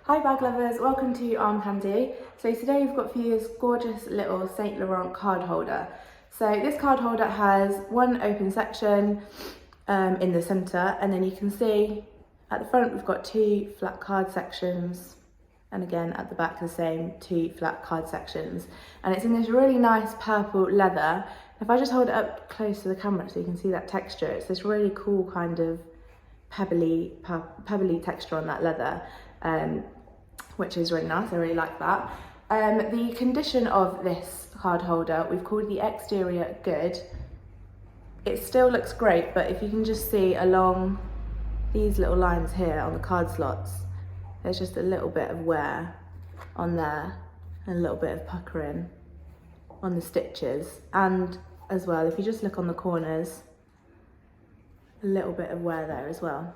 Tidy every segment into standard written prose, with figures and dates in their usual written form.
Hi bag lovers, welcome to Armcandy. So today we've got for you this gorgeous little St. Laurent card holder. So this card holder has one open section in the centre, and then you can see at the front we've got two flat card sections, and again at the back the same, two flat card sections. And it's in this really nice purple leather. If I just hold it up close to the camera so you can see that texture, it's this really cool kind of pebbly texture on that leather. Which is really nice, I really like that. The condition of this card holder, we've called the exterior good. It still looks great, but if you can just see along these little lines here on the card slots, there's just a little bit of wear on there and a little bit of puckering on the stitches. And as well, if you just look on the corners, a little bit of wear there as well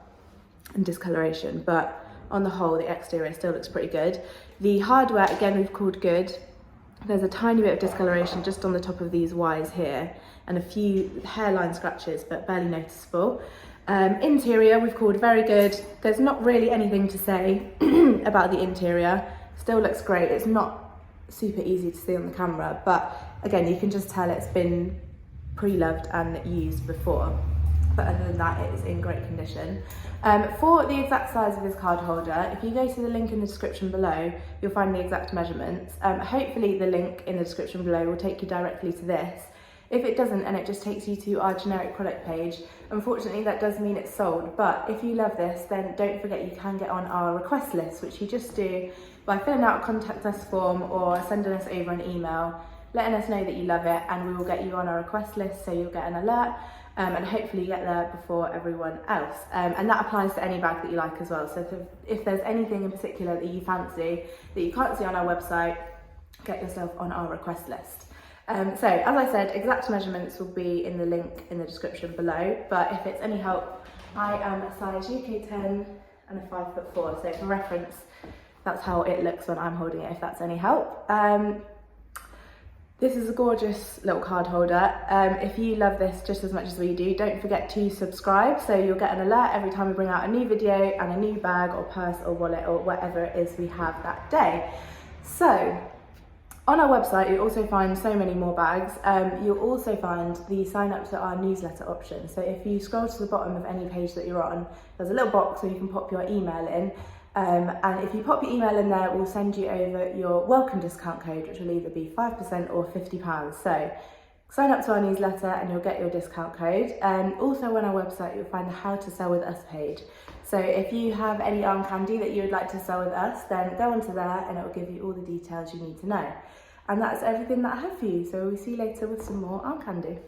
and discoloration, but on the whole, the exterior still looks pretty good. The hardware, again, we've called good. There's a tiny bit of discoloration just on the top of these Ys here and a few hairline scratches, but barely noticeable. Interior, we've called very good. There's not really anything to say about the interior. Still looks great. It's not super easy to see on the camera, but again, you can just tell it's been pre-loved and used before. But other than that, it is in great condition. For the exact size of this card holder, if you go to the link in the description below, you'll find the exact measurements. Hopefully the link in the description below will take you directly to this. If it doesn't, and it just takes you to our generic product page, unfortunately that does mean it's sold. But if you love this, then don't forget you can get on our request list, which you just do by filling out a contact us form or sending us over an email, letting us know that you love it, and we will get you on our request list, so you'll get an alert. And hopefully you get there before everyone else. And that applies to any bag that you like as well. So if there's anything in particular that you fancy that you can't see on our website, get yourself on our request list. So as I said, exact measurements will be in the link in the description below. But if it's any help, I am a size UK 10 and a 5'4". So for reference, that's how it looks when I'm holding it, if that's any help. This is a gorgeous little card holder. If you love this just as much as we do, don't forget to subscribe so you'll get an alert every time we bring out a new video and a new bag or purse or wallet or whatever it is we have that day. So, on our website you'll also find so many more bags. You'll also find the sign up to our newsletter option. So if you scroll to the bottom of any page that you're on, there's a little box where you can pop your email in. And if you pop your email in there, we'll send you over your welcome discount code, which will either be 5% or £50. So sign up to our newsletter and you'll get your discount code. And also on our website, you'll find the how to sell with us page. So if you have any Armcandy that you would like to sell with us, then go onto there and it will give you all the details you need to know. And that's everything that I have for you. So we'll see you later with some more Armcandy.